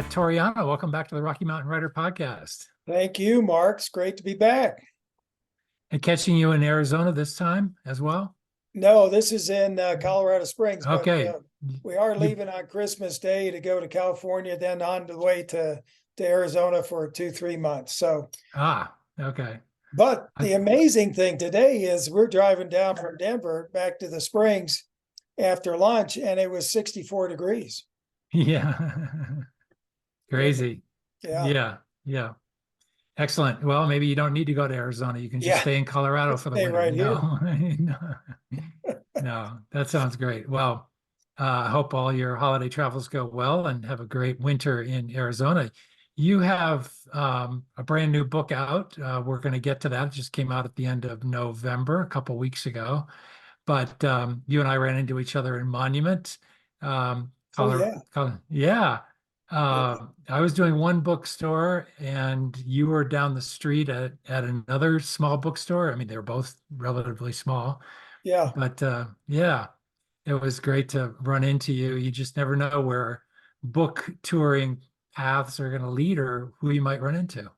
Torreano, welcome back to the Rocky Mountain Writer Podcast. Thank you, Mark. It's great to be back. And catching you in Arizona this time as well? No, this is in Colorado Springs, but Okay. we are You, leaving on Christmas Day to go to California, then on the way to Arizona for 2-3 months. So, okay. but I, the amazing thing today is we're driving down from Denver back to the Springs after lunch, and it was 64 degrees. yeah. Yeah, Crazy. yeah, Yeah. Yeah. Excellent. Well, maybe you don't need to go to Arizona. You can just yeah. stay in Colorado for the Stay winter. right here. No, no, no, that sounds great. Well, I hope all your holiday travels go well and have a great winter in Arizona. You have a brand new book out. We're going to get to that. It just came out at the end of November, a couple weeks ago. But you and I ran into each other in Monument. Oh yeah, Yeah. yeah, I was doing one bookstore and you were down the street at another small bookstore. I mean, they were both relatively small, yeah. but yeah, it was great to run into you. You just never know where book touring paths are going to lead or who you might run into.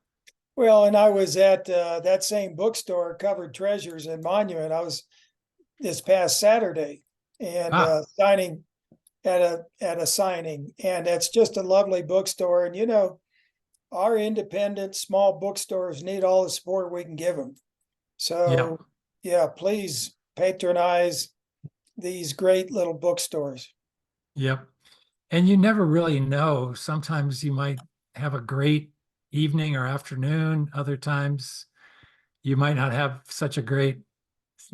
Well, and I was at that same bookstore, Covered Treasures in Monument. I was this past Saturday and Ah, signing at a signing, and it's just a lovely bookstore. And our independent small bookstores need all the support we can give them. yeah, So yeah, please patronize these great little bookstores. yep. And you never really know. Sometimes you might have a great evening or afternoon. Other times you might not have such a great,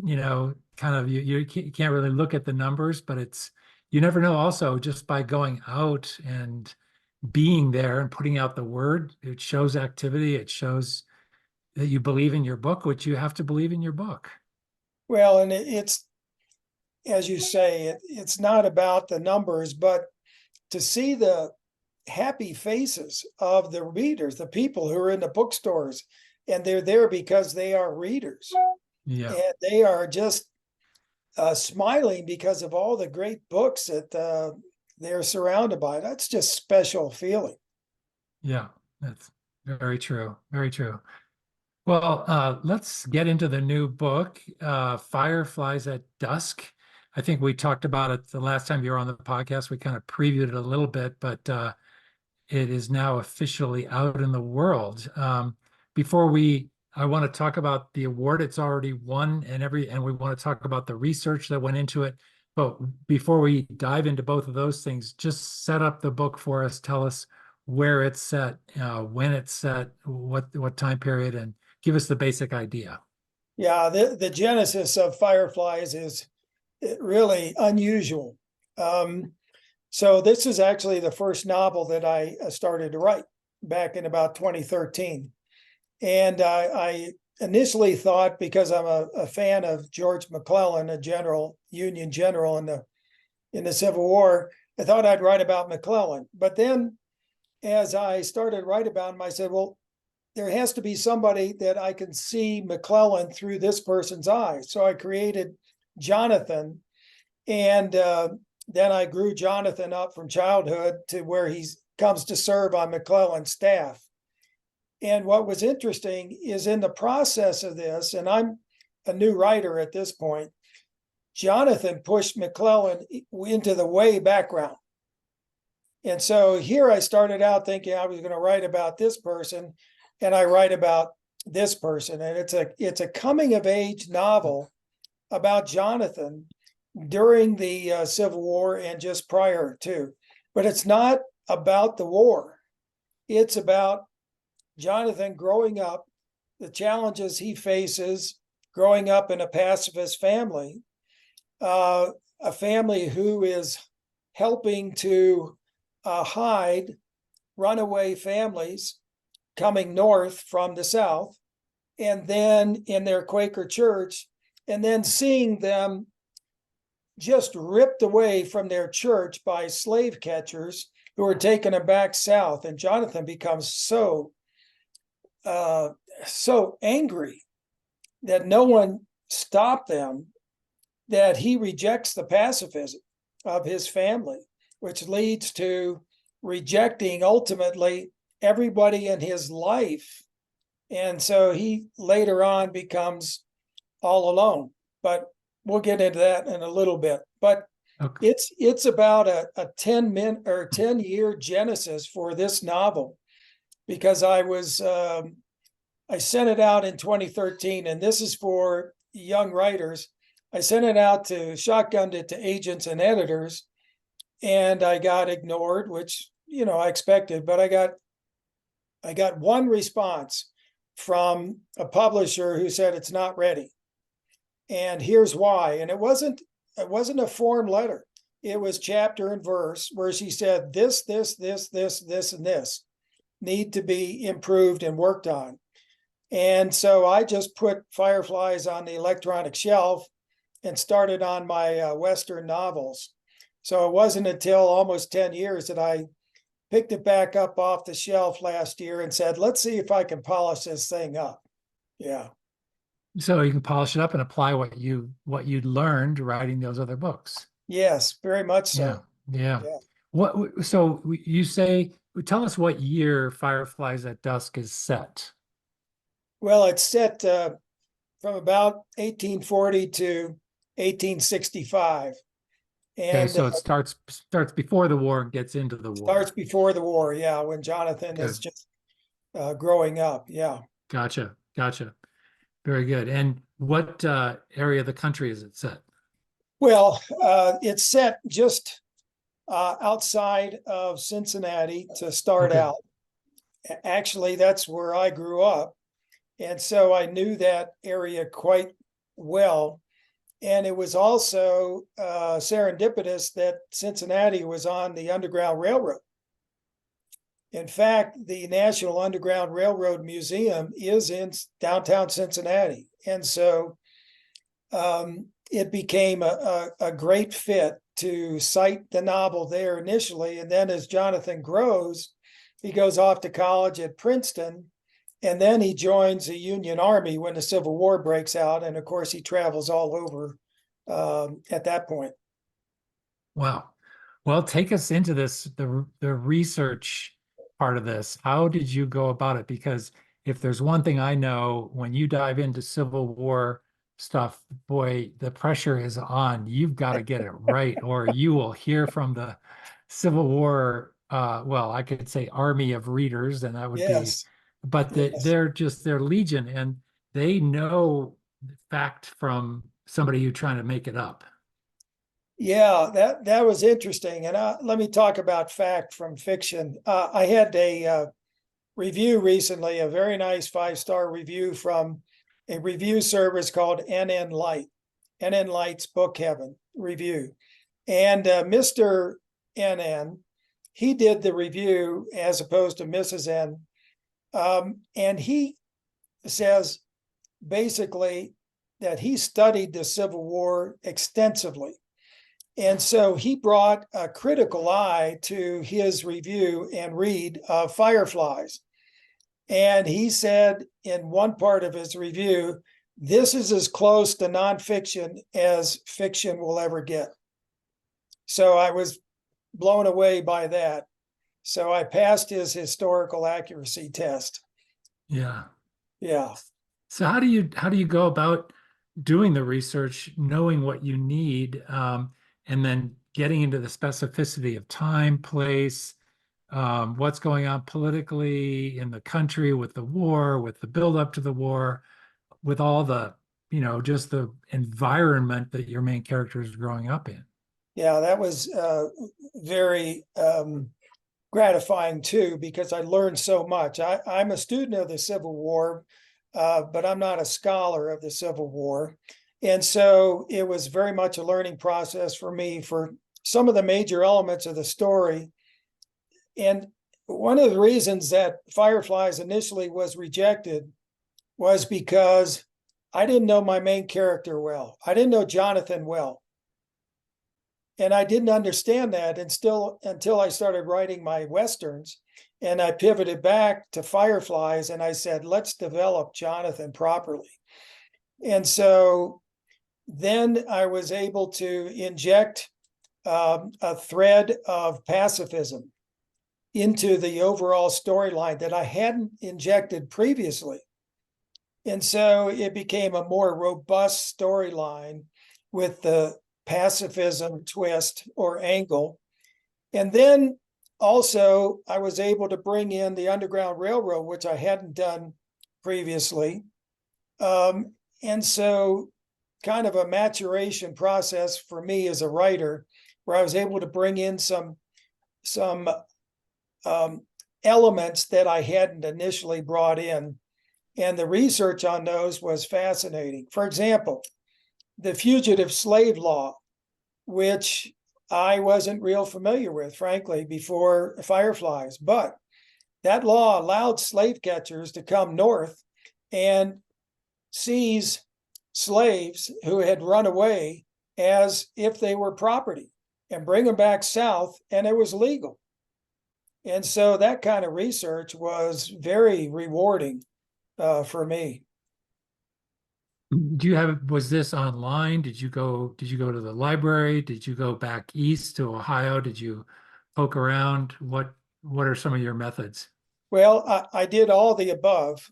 kind of you can't really look at the numbers, but you never know also just by going out and being there and putting out the word. It shows activity. It shows that you believe in your book, which you have to believe in your book. Well, and it's as you say, it's not about the numbers, but to see the happy faces of the readers, the people who are in the bookstores, and they're there because they are readers, Yeah. and they are just smiling because of all the great books that they're surrounded by. That's just special feeling. Yeah. That's very true. Very true. Well, let's get into the new book, Fireflies at Dusk. I think we talked about it the last time you were on the podcast. We kind of previewed it a little bit, but it is now officially out in the world. Before I want to talk about the award it's already won and we want to talk about the research that went into it. But before we dive into both of those things, just set up the book for us. Tell us where it's set, when it's set, what time period, and give us the basic idea. Yeah, the genesis of Fireflies is really unusual. So this is actually the first novel that I started to write back in about 2013. And I initially thought, because I'm a fan of George McClellan, a Union general in the Civil War, I thought I'd write about McClellan. But then as I started to write about him, I said, well, there has to be somebody that I can see McClellan through this person's eyes. So I created Jonathan, and then I grew Jonathan up from childhood to where he comes to serve on McClellan's staff. And what was interesting is in the process of this, and I'm a new writer at this point, Jonathan pushed McClellan into the way background. And so here I started out thinking I was going to write about this person, and I write about this person. And it's a coming of age novel about Jonathan during the Civil War and just prior to. But it's not about the war. It's about Jonathan growing up, the challenges he faces growing up in a pacifist family, a family who is helping to hide runaway families coming north from the South, and then in their Quaker church, and then seeing them just ripped away from their church by slave catchers who are taking them back south. And Jonathan becomes so angry that no one stopped them, that he rejects the pacifism of his family, which leads to rejecting ultimately everybody in his life. And so he later on becomes all alone. But we'll get into that in a little bit. But Okay. it's about a 10-year genesis for this novel, because I sent it out in 2013, and this is for young writers. I sent it out shotgunned it to agents and editors, and I got ignored, which I expected. But I got one response from a publisher who said it's not ready, and here's why. And it wasn't a form letter. It was chapter and verse where she said this, and this need to be improved and worked on. And so I just put Fireflies on the electronic shelf and started on my Western novels. So it wasn't until almost 10 years that I picked it back up off the shelf last year and said, let's see if I can polish this thing up. Yeah. So you can polish it up and apply what you'd learned writing those other books. Yes, very much Yeah. so. Yeah. Yeah. So you say, tell us what year Fireflies at Dusk is set. Well, it's set from about 1840 to 1865. Okay, And so it starts before the war and gets into the war. starts before the war, yeah, when Jonathan is just growing up. Yeah. Gotcha. Very good. And what area of the country is it set? Well, it's set just outside of Cincinnati to start Okay. out. Actually, that's where I grew up. And so I knew that area quite well. And it was also serendipitous that Cincinnati was on the Underground Railroad. In fact, the National Underground Railroad Museum is in downtown Cincinnati. And so it became a great fit to cite the novel there initially. And then as Jonathan grows, he goes off to college at Princeton, and then he joins the Union Army when the Civil War breaks out. And of course, he travels all over at that point. Wow. Well, take us into the research part of this. How did you go about it? Because if there's one thing I know, when you dive into Civil War stuff, boy, the pressure is on. You've got to get it right, or you will hear from the Civil War, well, I could say army of readers, and that would be, Yes. but Yes. they're legion, and they know fact from somebody who's trying to make it up. Yeah, that was interesting. And let me talk about fact from fiction. I had a review recently, a very nice 5-star review from a review service called NN Light, NN Light's Book Heaven review. And Mr. NN, he did the review as opposed to Mrs. N. And he says basically that he studied the Civil War extensively. And so he brought a critical eye to his review and read of Fireflies. And he said in one part of his review, this is as close to nonfiction as fiction will ever get. So I was blown away by that. So I passed his historical accuracy test. Yeah. Yeah. So how do you go about doing the research, knowing what you need, and then getting into the specificity of time, place, what's going on politically in the country with the war, with the build up to the war, with all the, just the environment that your main character is growing up in? Yeah, that was very gratifying too, because I learned so much. I'm a student of the Civil War, but I'm not a scholar of the Civil War. And so it was very much a learning process for me for some of the major elements of the story. And one of the reasons that Fireflies initially was rejected was because I didn't know my main character well. I didn't know Jonathan well. And I didn't understand that until I started writing my Westerns. And I pivoted back to Fireflies and I said, let's develop Jonathan properly. And so then I was able to inject a thread of pacifism into the overall storyline that I hadn't injected previously. And so it became a more robust storyline with the pacifism twist or angle. And then also I was able to bring in the Underground Railroad, which I hadn't done previously. And so kind of a maturation process for me as a writer, where I was able to bring in some elements that I hadn't initially brought in. And the research on those was fascinating. For example, the fugitive slave law, which I wasn't real familiar with, frankly, before Fireflies, but that law allowed slave catchers to come north and seize slaves who had run away as if they were property and bring them back south, and it was legal. And so that kind of research was very rewarding for me. Was this online? Did you go to the library? Did you go back east to Ohio? Did you poke around? What are some of your methods? Well, I did all the above.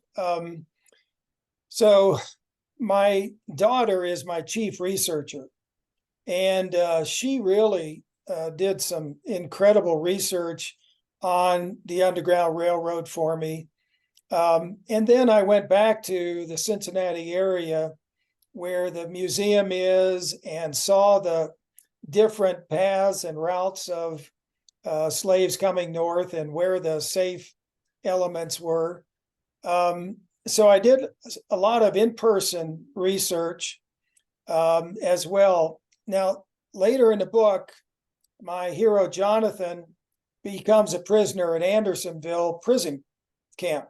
So my daughter is my chief researcher, and she really did some incredible research on the Underground Railroad for me. And then I went back to the Cincinnati area where the museum is and saw the different paths and routes of slaves coming north and where the safe elements were. So I did a lot of in-person research as well. Now, later in the book, my hero Jonathan becomes a prisoner at Andersonville prison camp.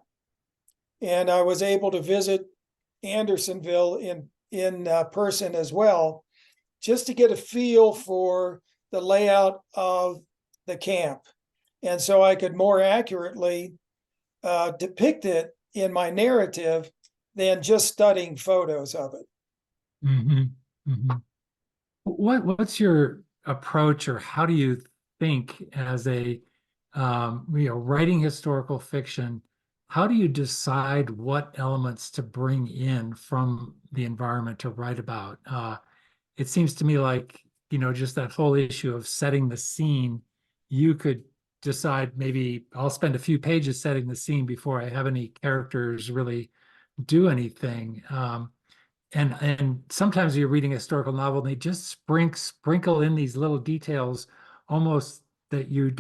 And I was able to visit Andersonville in person as well, just to get a feel for the layout of the camp. And so I could more accurately depict it in my narrative than just studying photos of it. Mm-hmm. Mm-hmm. What's your approach, or how do you think as a writing historical fiction? How do you decide what elements to bring in from the environment to write about? It seems to me like, just that whole issue of setting the scene, you could decide, maybe I'll spend a few pages setting the scene before I have any characters really do anything. And sometimes you're reading a historical novel and they just sprinkle in these little details, almost that you're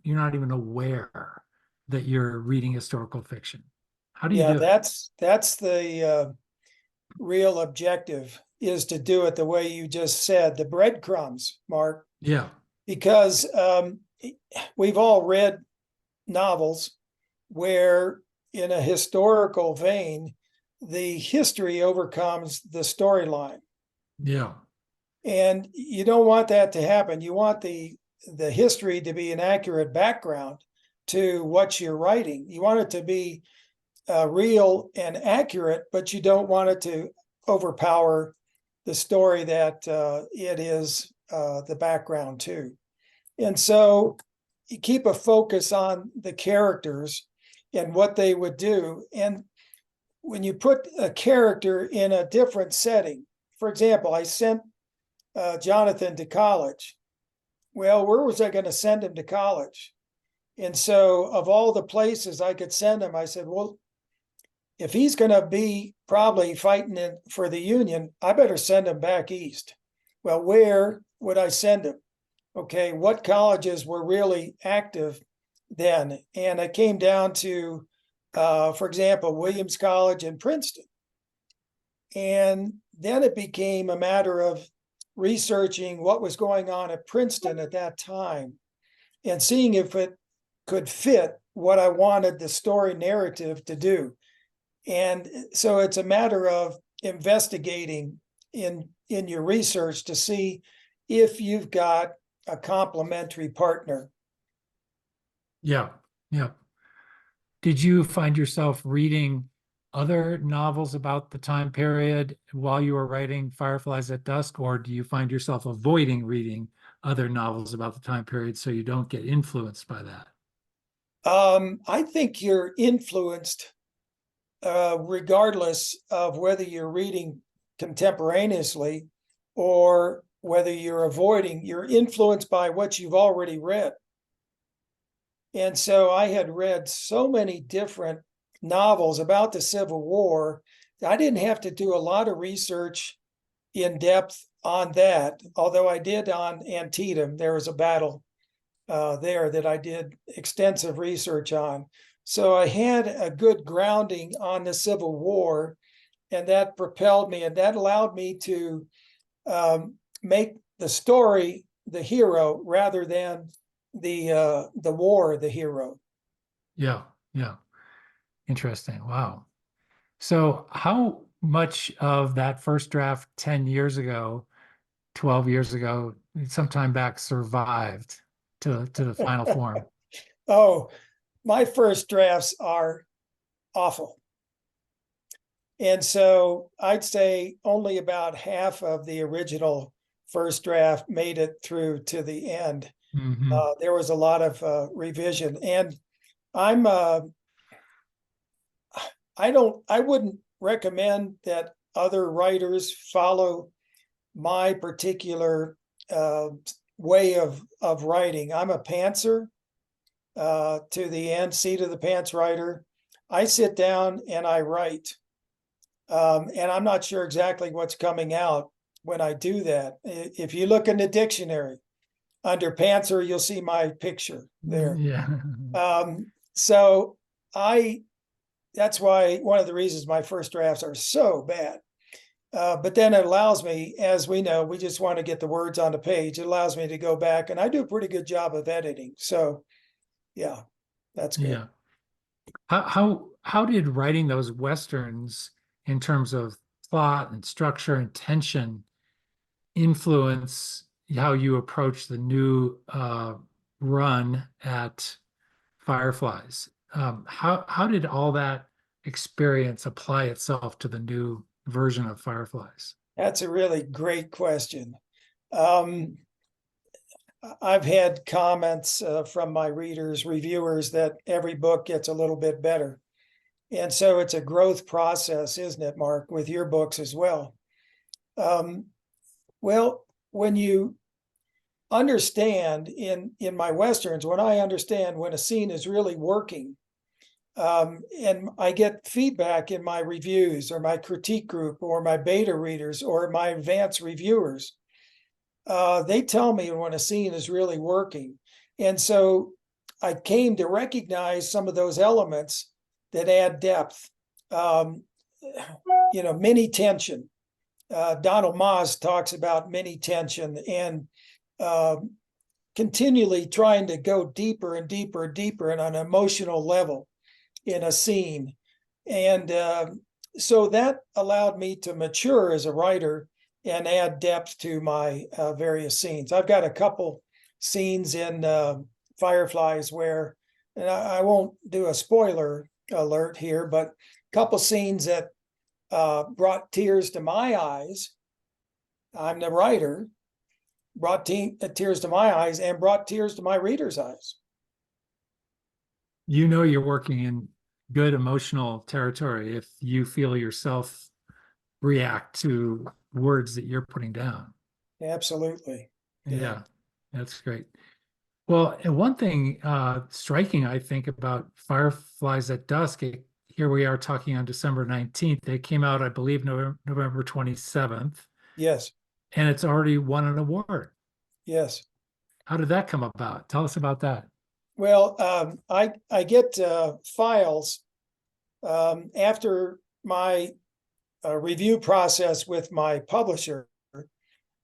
not even aware that you're reading historical fiction. How do you Yeah, do it? that's the real objective, is to do it the way you just said, the breadcrumbs, Mark, Yeah. because we've all read novels where in a historical vein, the history overcomes the storyline. Yeah. And you don't want that to happen. You want the history to be an accurate background to what you're writing. You want it to be real and accurate, but you don't want it to overpower the story that it is the background to. And so you keep a focus on the characters and what they would do. And when you put a character in a different setting, for example, I sent Jonathan to college. Well, where was I going to send him to college? And so of all the places I could send him, I said, well, if he's going to be probably fighting for the Union, I better send him back east. Well, where would I send him? Okay, what colleges were really active then? And I came down to, for example, Williams College and Princeton. And then it became a matter of researching what was going on at Princeton at that time and seeing if it could fit what I wanted the story narrative to do. And so it's a matter of investigating in your research to see if you've got a complementary partner. Yeah. Yeah. Did you find yourself reading other novels about the time period while you were writing Fireflies at Dusk, or do you find yourself avoiding reading other novels about the time period so you don't get influenced by that? I think you're influenced, regardless of whether you're reading contemporaneously or whether you're influenced by what you've already read. And so I had read so many different novels about the Civil War. I didn't have to do a lot of research in depth on that, although I did on Antietam. There was a battle there that I did extensive research on. So I had a good grounding on the Civil War, and that propelled me, and that allowed me to make the story the hero rather than the war the hero. Yeah, yeah. Interesting. Wow. So how much of that first draft 10 years ago, 12 years ago, sometime back survived to the final form? Oh, my first drafts are awful. And so I'd say only about half of the original first draft made it through to the end. Hmm. There was a lot of revision, and I'm I wouldn't recommend that other writers follow my particular way of writing. I'm a pantser to the end, seat of the pants writer. I sit down and I write, and I'm not sure exactly what's coming out when I do that. If you look in the dictionary under pantser, you'll see my picture there. Yeah. So that's why one of the reasons my first drafts are so bad. But then it allows me, as we know, we just want to get the words on the page. It allows me to go back, and I do a pretty good job of editing. So yeah, that's good. Yeah. How did writing those Westerns in terms of plot and structure and tension influence how you approach the new run at Fireflies? How did all that experience apply itself to the new version of Fireflies? That's a really great question. Um, I've had comments from my readers, reviewers, that every book gets a little bit better. And so it's a growth process, isn't it, Mark, with your books as well? Um, well, when you understand in my Westerns, when I understand when a scene is really working, and I get feedback in my reviews or my critique group or my beta readers or my advanced reviewers, they tell me when a scene is really working. And so I came to recognize some of those elements that add depth. Mini tension. Donald Moss talks about mini tension and continually trying to go deeper and deeper and deeper on an emotional level in a scene. And so that allowed me to mature as a writer and add depth to my various scenes. I've got a couple scenes in Fireflies where, and I won't do a spoiler alert here, but a couple scenes that brought tears to my eyes. I'm the writer, brought tears to my eyes and brought tears to my readers' eyes. You know you're working in good emotional territory if you feel yourself react to words that you're putting down. Absolutely. Yeah, that's great. Well, and one thing striking, I think, about Fireflies at Dusk, here we are talking on December 19th. They came out, I believe, November 27th, Yes. and it's already won an award. Yes. How did that come about? Tell us about that. Well, I get files after my review process with my publisher.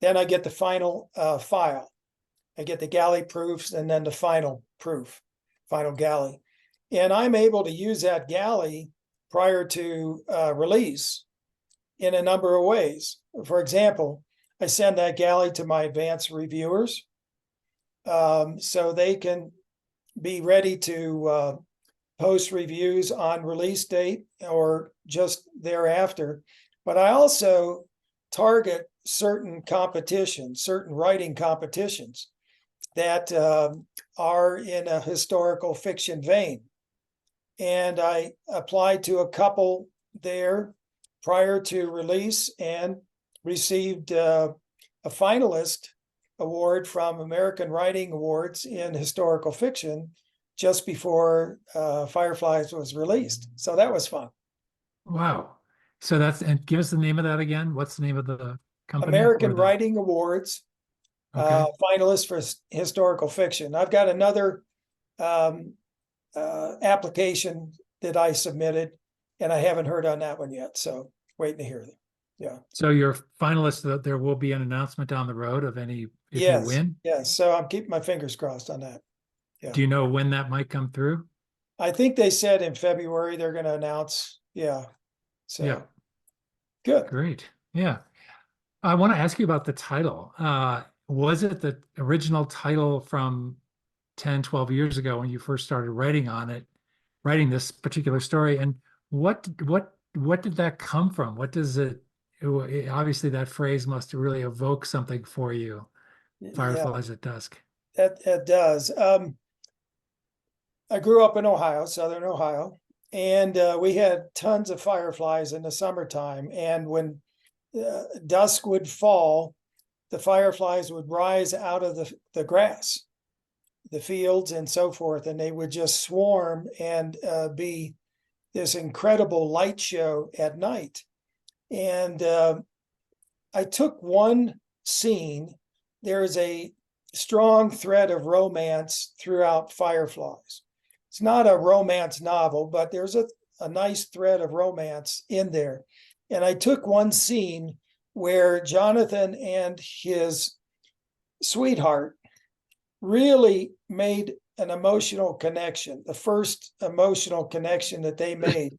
Then I get the final file. I get the galley proofs and then the final proof, final galley. And I'm able to use that galley prior to release in a number of ways. For example, I send that galley to my advanced reviewers so they can be ready to post reviews on release date or just thereafter. But I also target certain competitions, certain writing competitions. that are in a historical fiction vein. And I applied to a couple there prior to release and received a finalist award from American Writing Awards in historical fiction just before Fireflies was released. So that was fun. Wow. So and give us the name of that again. What's the name of the company? American Writing Awards, Okay. finalist for historical fiction. I've got another application that I submitted, and I haven't heard on that one yet. So waiting to hear them. Yeah. So you're finalist, there will be an announcement down the road of if you win? Yes. So I'm keeping my fingers crossed on that. Yeah. Do you know when that might come through? I think they said in February they're going to announce. Yeah. So Yeah. good. Great. Yeah. I want to ask you about the title. Was it the original title from 10, 12 years ago when you first started writing this particular story? And what did that come from? What does obviously that phrase must really evoke something for you, Fireflies at Dusk. That does. I grew up in Ohio, Southern Ohio, and we had tons of fireflies in the summertime. And when dusk would fall, the fireflies would rise out of the grass, the fields and so forth, and they would just swarm and be this incredible light show at night. And I took one scene. There's a strong thread of romance throughout Fireflies. It's not a romance novel, but there's a nice thread of romance in there. And I took one scene where Jonathan and his sweetheart really made an emotional connection, the first emotional connection that they made.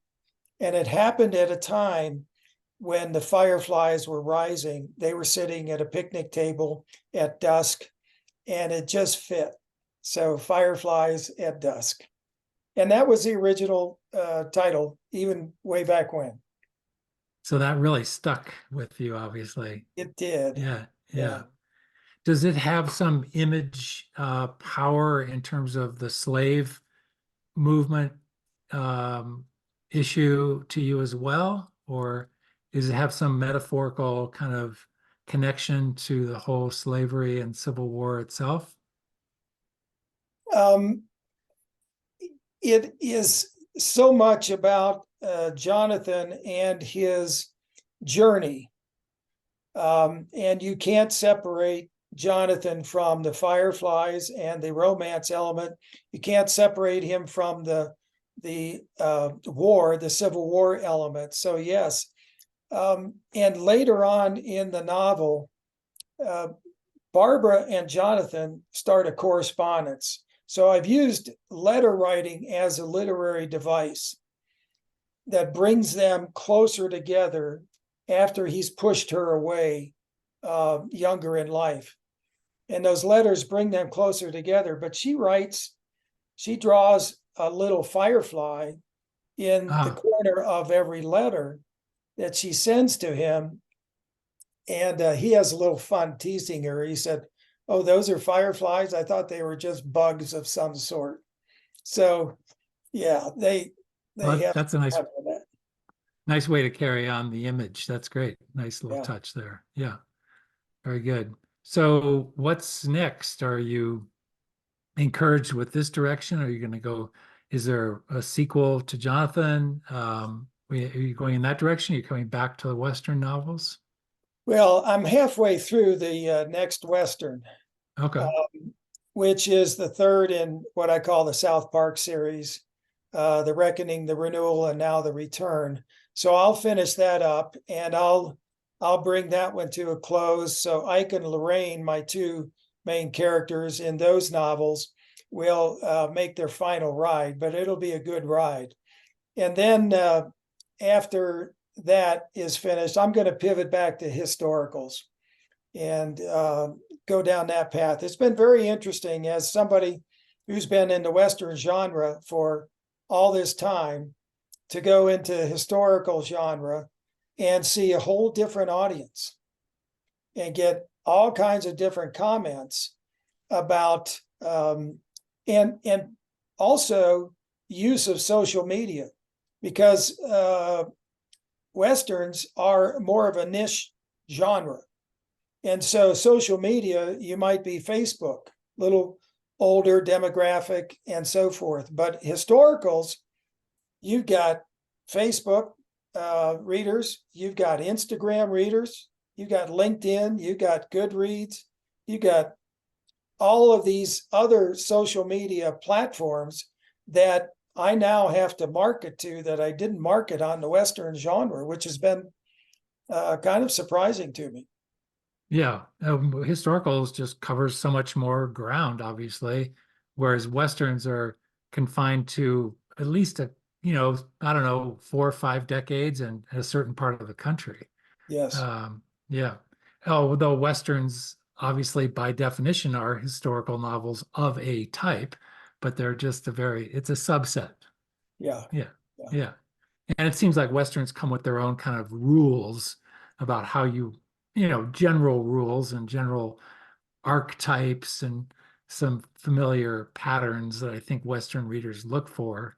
And it happened at a time when the fireflies were rising. They were sitting at a picnic table at dusk, and it just fit. So Fireflies at Dusk. And that was the original title, even way back when. So that really stuck with you, obviously. It did. Yeah. Does it have some image power in terms of the slave movement issue to you as well? Or does it have some metaphorical kind of connection to the whole slavery and Civil War itself? It is so much about Jonathan and his journey. And you can't separate Jonathan from the fireflies and the romance element. You can't separate him from the war, the Civil War element. So yes. And later on in the novel, Barbara and Jonathan start a correspondence. So I've used letter writing as a literary device that brings them closer together after he's pushed her away younger in life. And those letters bring them closer together. But she draws a little firefly in the corner of every letter that she sends to him. And he has a little fun teasing her. He said, "Oh, those are fireflies? I thought they were just bugs of some sort." So yeah, that's a nice way to carry on the image. That's great. Nice little touch there. Yeah. Very good. So what's next? Are you encouraged with this direction? Are you going to go, is there a sequel to Jonathan? Are you going in that direction? Are you coming back to the Western novels? Well, I'm halfway through the next Western, okay, which is the third in what I call the South Park series, The Reckoning, The Renewal, and now The Return. So I'll finish that up, and I'll bring that one to a close. So Ike and Lorraine, my two main characters in those novels, will make their final ride, but it'll be a good ride. And then after that is finished, I'm going to pivot back to historicals and go down that path. It's been very interesting as somebody who's been in the Western genre for all this time to go into historical genre and see a whole different audience and get all kinds of different comments about and also use of social media, because Westerns are more of a niche genre. And so social media, you might be Facebook, little older demographic and so forth. But historicals, you've got Facebook readers, you've got Instagram readers, you've got LinkedIn, you've got Goodreads, you've got all of these other social media platforms that I now have to market to that I didn't market on the Western genre, which has been kind of surprising to me. Yeah, historicals just covers so much more ground, obviously, whereas Westerns are confined to at least I don't know, 4 or 5 decades and a certain part of the country. Yes. Yeah. Although Westerns, obviously, by definition, are historical novels of a type, but they're just it's a subset. Yeah. Yeah. Yeah. Yeah. And it seems like Westerns come with their own kind of rules about how general rules and general archetypes and some familiar patterns that I think Western readers look for.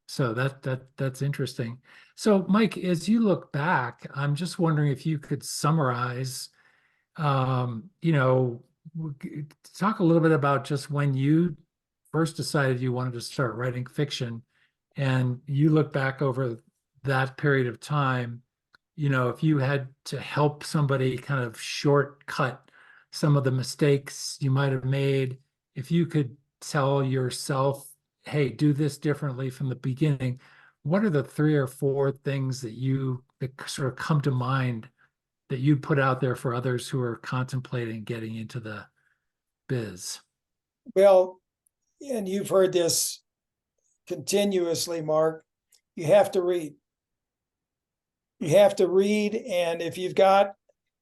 So that's interesting. So, Mike, as you look back, I'm just wondering if you could summarize, you know, talk a little bit about just when you first decided you wanted to start writing fiction, and you look back over that period of time, if you had to help somebody kind of shortcut some of the mistakes you might have made, if you could tell yourself, hey, do this differently from the beginning, what are the 3 or 4 things that sort of come to mind that you'd put out there for others who are contemplating getting into the biz? Well, and you've heard this continuously, Mark, you have to read. You have to read, and if you've got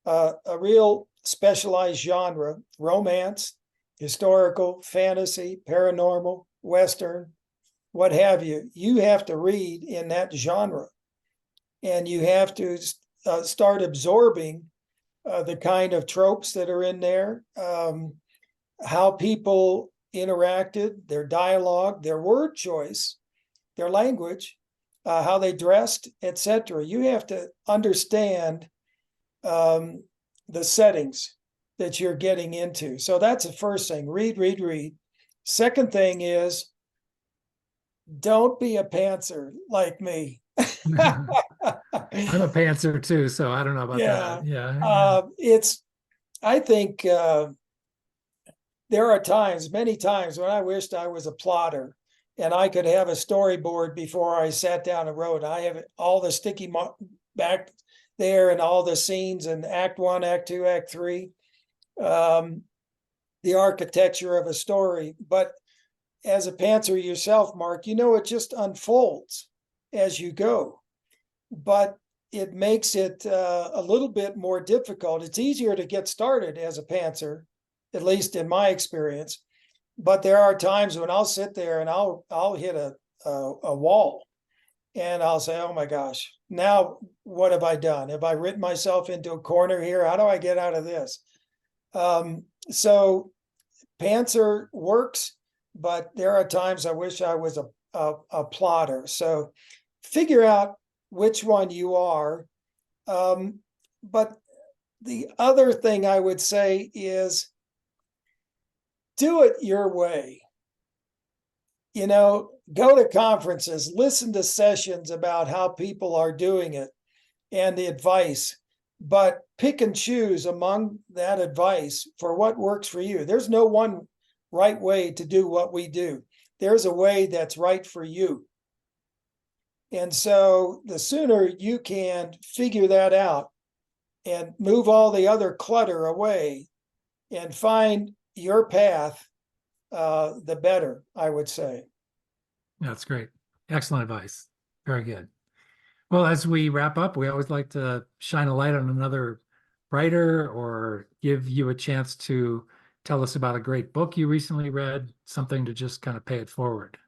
a real specialized genre, romance, historical, fantasy, paranormal, Western, what have you, you have to read in that genre. And you have to start absorbing the kind of tropes that are in there, how people interacted, their dialogue, their word choice, their language, how they dressed, etc. You have to understand the settings that you're getting into. So that's the first thing. Read, read, read. Second thing is, don't be a pantser like me. I'm a pantser too, so I don't know about Yeah. that. Yeah. I think there are times, many times, when I wished I was a plotter and I could have a storyboard before I sat down and wrote. I have all the sticky back there and all the scenes and act 1, act 2, act 3, the architecture of a story. But as a pantser yourself, Mark, it just unfolds as you go. But it makes it a little bit more difficult. It's easier to get started as a pantser, at least in my experience. But there are times when I'll sit there and I'll hit a wall, and I'll say, "Oh my gosh, now what have I done? Have I written myself into a corner here? How do I get out of this?" So pantser works, but there are times I wish I was a plotter. So figure out which one you are. But the other thing I would say is, do it your way. Go to conferences, listen to sessions about how people are doing it and the advice, but pick and choose among that advice for what works for you. There's no one right way to do what we do. There's a way that's right for you. And so the sooner you can figure that out and move all the other clutter away and find your path, the better, I would say. That's great. Excellent advice. Very good. Well, as we wrap up, we always like to shine a light on another writer or give you a chance to tell us about a great book you recently read, something to just kind of pay it forward.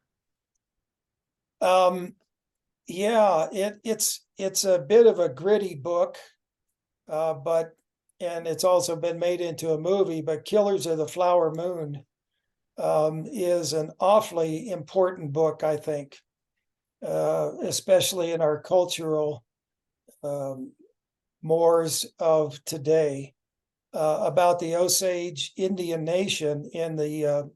Yeah, it's a bit of a gritty book, but and it's also been made into a movie, but Killers of the Flower Moon is an awfully important book, I think, especially in our cultural mores of today, about the Osage Indian Nation in the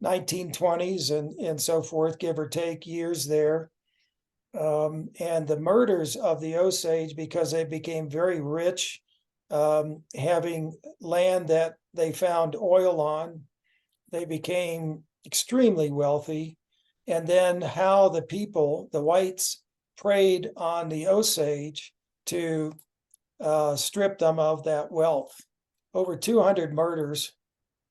1920s and so forth, give or take years there. And the murders of the Osage, because they became very rich, having land that they found oil on, they became extremely wealthy. And then how the people, the whites, preyed on the Osage to strip them of that wealth. Over 200 murders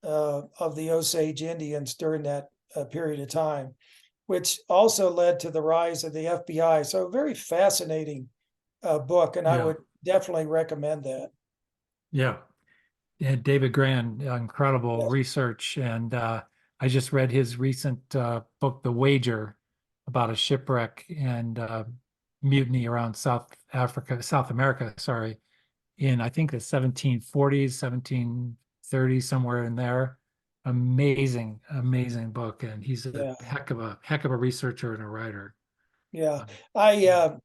of the Osage Indians during that period of time, which also led to the rise of the FBI. So a very fascinating book, and I Yeah. would definitely recommend that. Yeah. And David Grand, incredible Yes. research. And I just read his recent book, The Wager, about a shipwreck and mutiny around South America, sorry, in I think the 1740s, 1730s, somewhere in there. Amazing, amazing book. And he's a Yeah, heck of a researcher and a writer. yeah. Um, I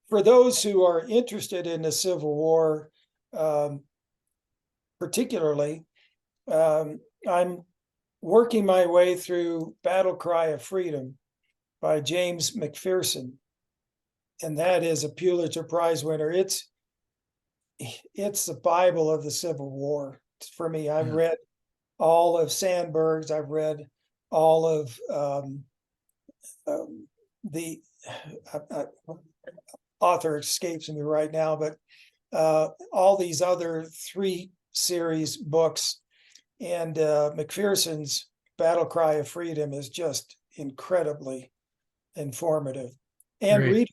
for those who are interested in the Civil War, um, particularly, I'm working my way through Battle Cry of Freedom by James McPherson, and that is a Pulitzer Prize winner. It's the Bible of the Civil War for me. I've yeah, read all of Sandberg's. I've read all of the author escapes me right now, but all these other 3 series books, and McPherson's Battle Cry of Freedom is just incredibly informative and great,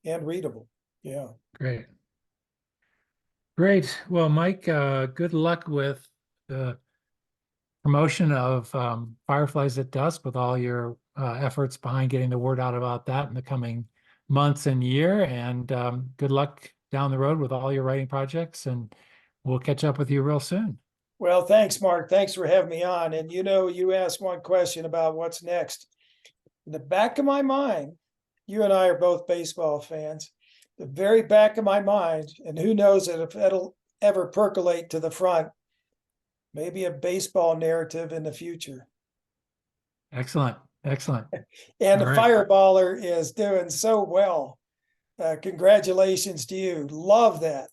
readable. Yeah. great. Great. Well, Mike, good luck with the promotion of Fireflies at Dusk with all your efforts behind getting the word out about that in the coming months and year. And good luck down the road with all your writing projects. And we'll catch up with you real soon. Well, thanks, Mark. Thanks for having me on. And you asked one question about what's next. In the back of my mind, you and I are both baseball fans. The very back of my mind, and who knows if it'll ever percolate to the front, maybe a baseball narrative in the future. Excellent. Excellent. And All the right. Fireballer is doing so well. Congratulations to you. Love that.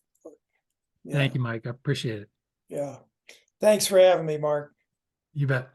Yeah. Thank you, Mike. I appreciate it. Yeah. Thanks for having me, Mark. You bet.